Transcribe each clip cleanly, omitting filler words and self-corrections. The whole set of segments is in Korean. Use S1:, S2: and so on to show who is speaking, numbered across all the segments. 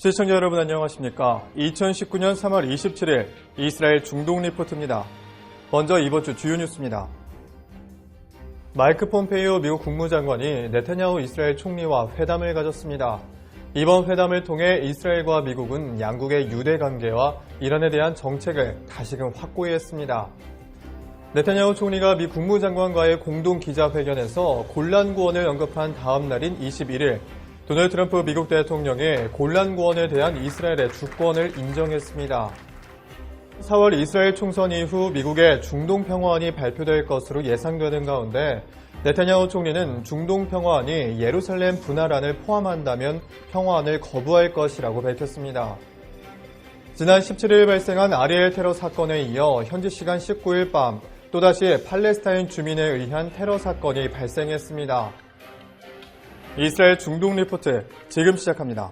S1: 시청자 여러분 안녕하십니까? 2019년 3월 27일 이스라엘 중동 리포트입니다. 먼저 이번 주 주요 뉴스입니다. 마이크 폼페이오 미국 국무장관이 네타냐후 이스라엘 총리와 회담을 가졌습니다. 이번 회담을 통해 이스라엘과 미국은 양국의 유대 관계와 이란에 대한 정책을 다시금 확고히 했습니다. 네타냐후 총리가 미 국무장관과의 공동 기자회견에서 곤란 구원을 언급한 다음 날인 21일 도널드 트럼프 미국 대통령이 곤란 구원에 대한 이스라엘의 주권을 인정했습니다. 4월 이스라엘 총선 이후 미국의 중동 평화안이 발표될 것으로 예상되는 가운데 네타냐후 총리는 중동 평화안이 예루살렘 분할안을 포함한다면 평화안을 거부할 것이라고 밝혔습니다. 지난 17일 발생한 아리엘 테러 사건에 이어 현지 시간 19일 밤 또다시 팔레스타인 주민에 의한 테러 사건이 발생했습니다. 이스라엘 중동 리포트 지금 시작합니다.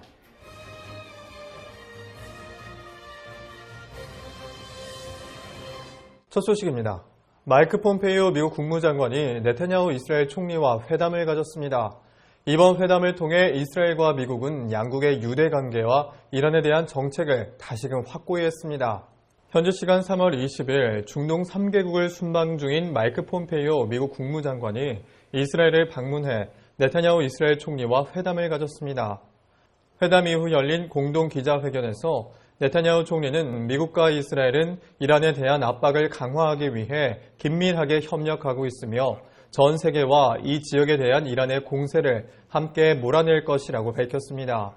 S1: 첫 소식입니다. 마이크 폼페이오 미국 국무장관이 네타냐후 이스라엘 총리와 회담을 가졌습니다. 이번 회담을 통해 이스라엘과 미국은 양국의 유대 관계와 이란에 대한 정책을 다시금 확고히 했습니다. 현지 시간 3월 20일 중동 3개국을 순방 중인 마이크 폼페이오 미국 국무장관이 이스라엘을 방문해 네타냐후 이스라엘 총리와 회담을 가졌습니다. 회담 이후 열린 공동 기자회견에서 네타냐후 총리는 미국과 이스라엘은 이란에 대한 압박을 강화하기 위해 긴밀하게 협력하고 있으며 전 세계와 이 지역에 대한 이란의 공세를 함께 몰아낼 것이라고 밝혔습니다.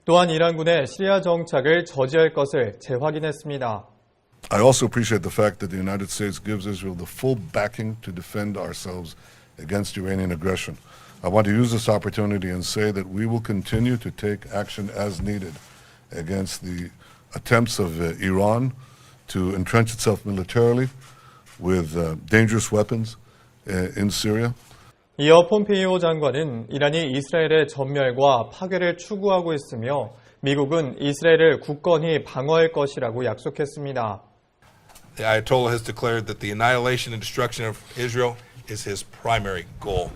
S1: 또한 이란군의 시리아 정착을 저지할 것을 재확인했습니다.
S2: I also appreciate the fact that the United States gives Israel the full backing to defend ourselves against Iranian aggression. I want to use this opportunity and say that we will continue to take action as needed against the attempts of Iran to entrench itself militarily with dangerous weapons in Syria.
S1: 이어 폼페이오 장관은 이란이 이스라엘의 전멸과 파괴를 추구하고 있으며 미국은 이스라엘을 굳건히 방어할 것이라고 약속했습니다.
S3: The Ayatollah has declared that the annihilation and destruction of Israel is his primary goal.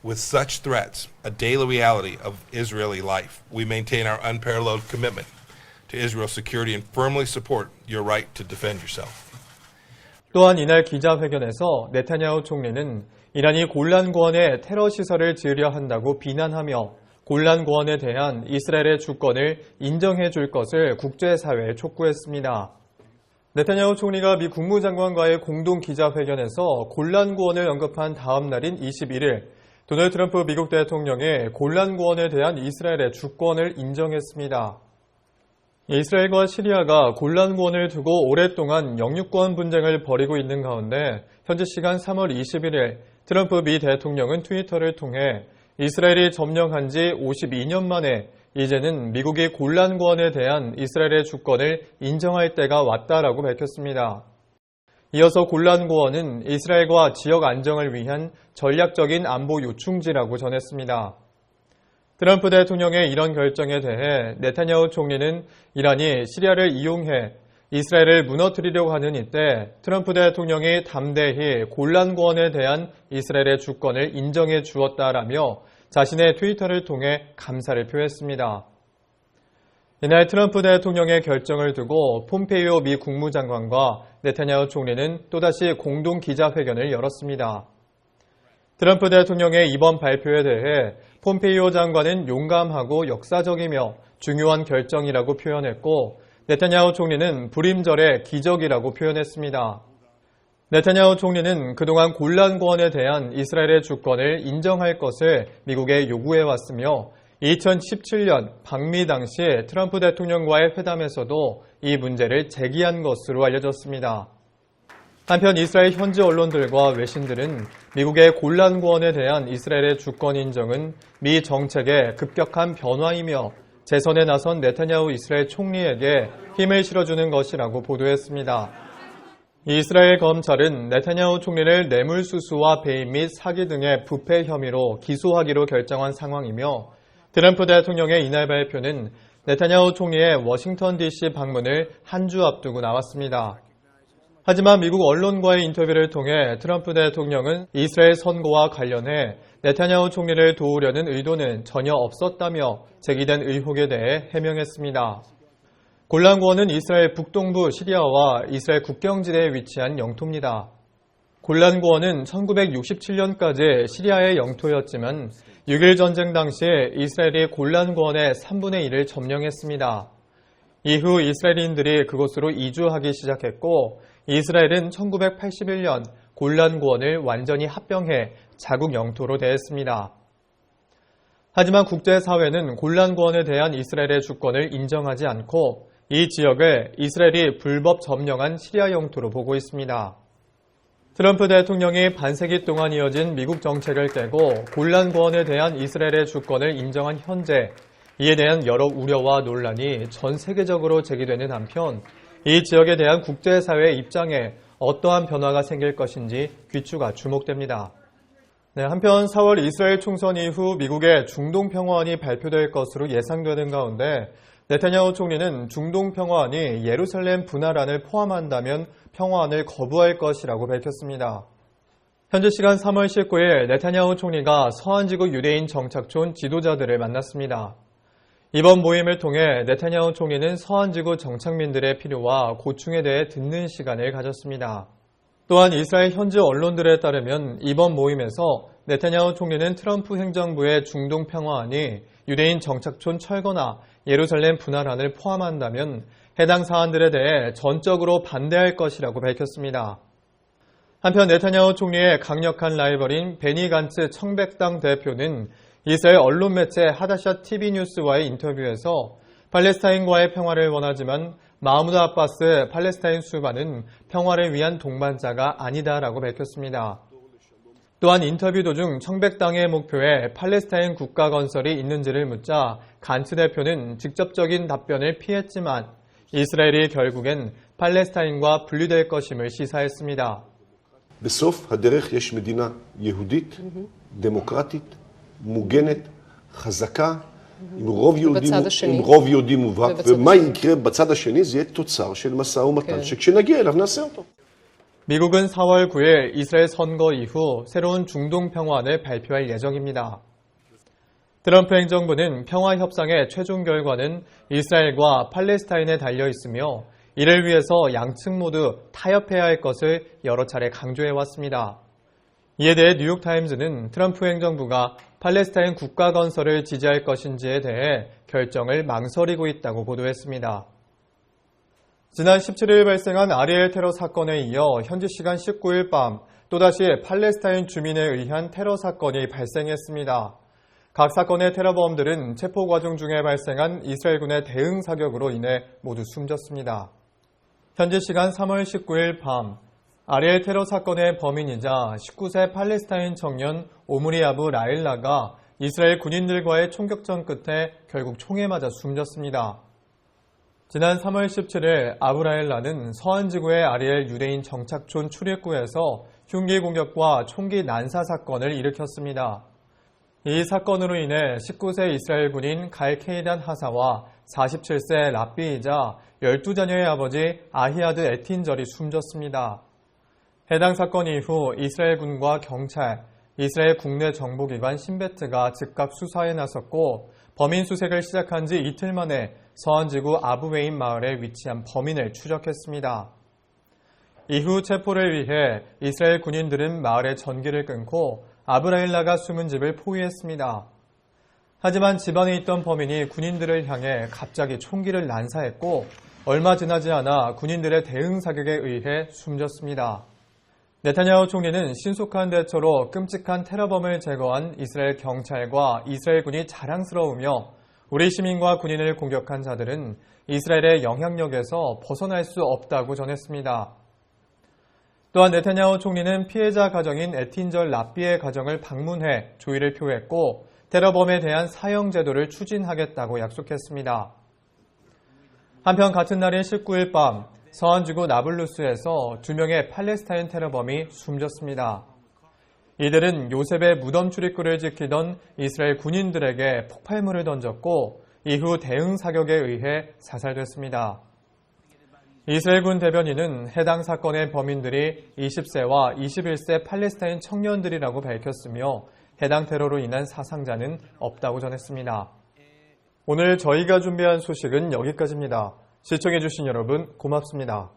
S3: With such threats, a daily reality of Israeli life, we maintain our unparalleled commitment to Israel's security and firmly support your right to defend yourself.
S1: 또한 이날 기자회견에서 네타냐후 총리는 이란이 골란 고원에 테러 시설을 지으려 한다고 비난하며 골란 고원에 대한 이스라엘의 주권을 인정해 줄 것을 국제사회에 촉구했습니다. 네타냐후 총리가 미 국무장관과의 공동 기자회견에서 골란 고원을 언급한 다음 날인 21일 도널드 트럼프 미국 대통령이 골란 고원에 대한 이스라엘의 주권을 인정했습니다. 이스라엘과 시리아가 골란 고원을 두고 오랫동안 영유권 분쟁을 벌이고 있는 가운데 현지 시간 3월 21일 트럼프 미 대통령은 트위터를 통해 이스라엘이 점령한 지 52년 만에 이제는 미국이 골란 고원에 대한 이스라엘의 주권을 인정할 때가 왔다라고 밝혔습니다. 이어서 골란 고원은 이스라엘과 지역 안정을 위한 전략적인 안보 요충지라고 전했습니다. 트럼프 대통령의 이런 결정에 대해 네타냐후 총리는 이란이 시리아를 이용해 이스라엘을 무너뜨리려고 하는 이때 트럼프 대통령이 담대히 골란 고원에 대한 이스라엘의 주권을 인정해 주었다라며 자신의 트위터를 통해 감사를 표했습니다. 이날 트럼프 대통령의 결정을 두고 폼페이오 미 국무장관과 네타냐후 총리는 또다시 공동 기자회견을 열었습니다. 트럼프 대통령의 이번 발표에 대해 폼페이오 장관은 용감하고 역사적이며 중요한 결정이라고 표현했고 네타냐후 총리는 불임절의 기적이라고 표현했습니다. 네타냐후 총리는 그동안 골란 고원에 대한 이스라엘의 주권을 인정할 것을 미국에 요구해왔으며 2017년 방미 당시 트럼프 대통령과의 회담에서도 이 문제를 제기한 것으로 알려졌습니다. 한편 이스라엘 현지 언론들과 외신들은 미국의 골란 고원에 대한 이스라엘의 주권 인정은 미 정책의 급격한 변화이며 재선에 나선 네타냐후 이스라엘 총리에게 힘을 실어주는 것이라고 보도했습니다. 이스라엘 검찰은 네타냐후 총리를 뇌물수수와 배임 및 사기 등의 부패 혐의로 기소하기로 결정한 상황이며 트럼프 대통령의 이날 발표는 네타냐후 총리의 워싱턴 DC 방문을 한 주 앞두고 나왔습니다. 하지만 미국 언론과의 인터뷰를 통해 트럼프 대통령은 이스라엘 선거와 관련해 네타냐후 총리를 도우려는 의도는 전혀 없었다며 제기된 의혹에 대해 해명했습니다. 골란고원은 이스라엘 북동부 시리아와 이스라엘 국경지대에 위치한 영토입니다. 골란고원은 1967년까지 시리아의 영토였지만 6.1 전쟁 당시에 이스라엘이 골란고원의 3분의 1을 점령했습니다. 이후 이스라엘인들이 그곳으로 이주하기 시작했고 이스라엘은 1981년 골란고원을 완전히 합병해 자국 영토로 대했습니다. 하지만 국제사회는 골란고원에 대한 이스라엘의 주권을 인정하지 않고 이 지역을 이스라엘이 불법 점령한 시리아 영토로 보고 있습니다. 트럼프 대통령이 반세기 동안 이어진 미국 정책을 깨고 골란고원에 대한 이스라엘의 주권을 인정한 현재 이에 대한 여러 우려와 논란이 전 세계적으로 제기되는 한편 이 지역에 대한 국제사회의 입장에 어떠한 변화가 생길 것인지 귀추가 주목됩니다. 한편 4월 이스라엘 총선 이후 미국의 중동평화안이 발표될 것으로 예상되는 가운데 네타냐후 총리는 중동평화안이 예루살렘 분할안을 포함한다면 평화안을 거부할 것이라고 밝혔습니다. 현지 시간 3월 19일 네타냐후 총리가 서한지구 유대인 정착촌 지도자들을 만났습니다. 이번 모임을 통해 네타냐후 총리는 서한지구 정착민들의 필요와 고충에 대해 듣는 시간을 가졌습니다. 또한 이스라엘 현지 언론들에 따르면 이번 모임에서 네타냐후 총리는 트럼프 행정부의 중동 평화안이 유대인 정착촌 철거나 예루살렘 분할안을 포함한다면 해당 사안들에 대해 전적으로 반대할 것이라고 밝혔습니다. 한편 네타냐후 총리의 강력한 라이벌인 베니 간츠 청백당 대표는 이스라엘 언론 매체 하다샷 TV 뉴스와의 인터뷰에서 팔레스타인과의 평화를 원하지만 마흐무드 아바스 팔레스타인 수반은 평화를 위한 동반자가 아니다라고 밝혔습니다. 또한 인터뷰 도중 청백당의 목표에 팔레스타인 국가 건설이 있는지를 묻자 간츠 대표는 직접적인 답변을 피했지만 이스라엘이 결국엔 팔레스타인과 분리될 것임을 시사했습니다.
S4: בסוף הדרך יש מדינה יהודית, דמוקרטית, מוגנת, חזקה, עם רוב יהודי מובהק, ומה יקרה בצד השני זה יהיה תוצר של משא ומתן, שכשנגיע אליו נעשה אותו.
S1: 미국은 4월 9일 이스라엘 선거 이후 새로운 중동 평화안을 발표할 예정입니다. 트럼프 행정부는 평화 협상의 최종 결과는 이스라엘과 팔레스타인에 달려 있으며 이를 위해서 양측 모두 타협해야 할 것을 여러 차례 강조해왔습니다. 이에 대해 뉴욕타임즈는 트럼프 행정부가 팔레스타인 국가 건설을 지지할 것인지에 대해 결정을 망설이고 있다고 보도했습니다. 지난 17일 발생한 아리엘 테러 사건에 이어 현지 시간 19일 밤 또다시 팔레스타인 주민에 의한 테러 사건이 발생했습니다. 각 사건의 테러범들은 체포 과정 중에 발생한 이스라엘군의 대응 사격으로 인해 모두 숨졌습니다. 현지 시간 3월 19일 밤 아리엘 테러 사건의 범인이자 19세 팔레스타인 청년 오므리 아부 라일라가 이스라엘 군인들과의 총격전 끝에 결국 총에 맞아 숨졌습니다. 지난 3월 17일 아부 라일라는 서한지구의 아리엘 유대인 정착촌 출입구에서 흉기 공격과 총기 난사 사건을 일으켰습니다. 이 사건으로 인해 19세 이스라엘 군인 갈 케이단 하사와 47세 라비이자 12자녀의 아버지 아히아드 에틴절이 숨졌습니다. 해당 사건 이후 이스라엘군과 경찰, 이스라엘 국내 정보기관 신베트가 즉각 수사에 나섰고 범인 수색을 시작한 지 이틀 만에 서한지구 아부웨인 마을에 위치한 범인을 추적했습니다. 이후 체포를 위해 이스라엘 군인들은 마을의 전기를 끊고 아브라일라가 숨은 집을 포위했습니다. 하지만 집안에 있던 범인이 군인들을 향해 갑자기 총기를 난사했고 얼마 지나지 않아 군인들의 대응 사격에 의해 숨졌습니다. 네타냐후 총리는 신속한 대처로 끔찍한 테러범을 제거한 이스라엘 경찰과 이스라엘군이 자랑스러우며 우리 시민과 군인을 공격한 자들은 이스라엘의 영향력에서 벗어날 수 없다고 전했습니다. 또한 네타냐후 총리는 피해자 가정인 에틴절 라비의 가정을 방문해 조의를 표했고 테러범에 대한 사형 제도를 추진하겠다고 약속했습니다. 한편 같은 날인 19일 밤 서한지구 나블루스에서 2명의 팔레스타인 테러범이 숨졌습니다. 이들은 요셉의 무덤 출입구를 지키던 이스라엘 군인들에게 폭발물을 던졌고 이후 대응 사격에 의해 사살됐습니다. 이스라엘군 대변인은 해당 사건의 범인들이 20세와 21세 팔레스타인 청년들이라고 밝혔으며 해당 테러로 인한 사상자는 없다고 전했습니다. 오늘 저희가 준비한 소식은 여기까지입니다. 시청해주신 여러분 고맙습니다.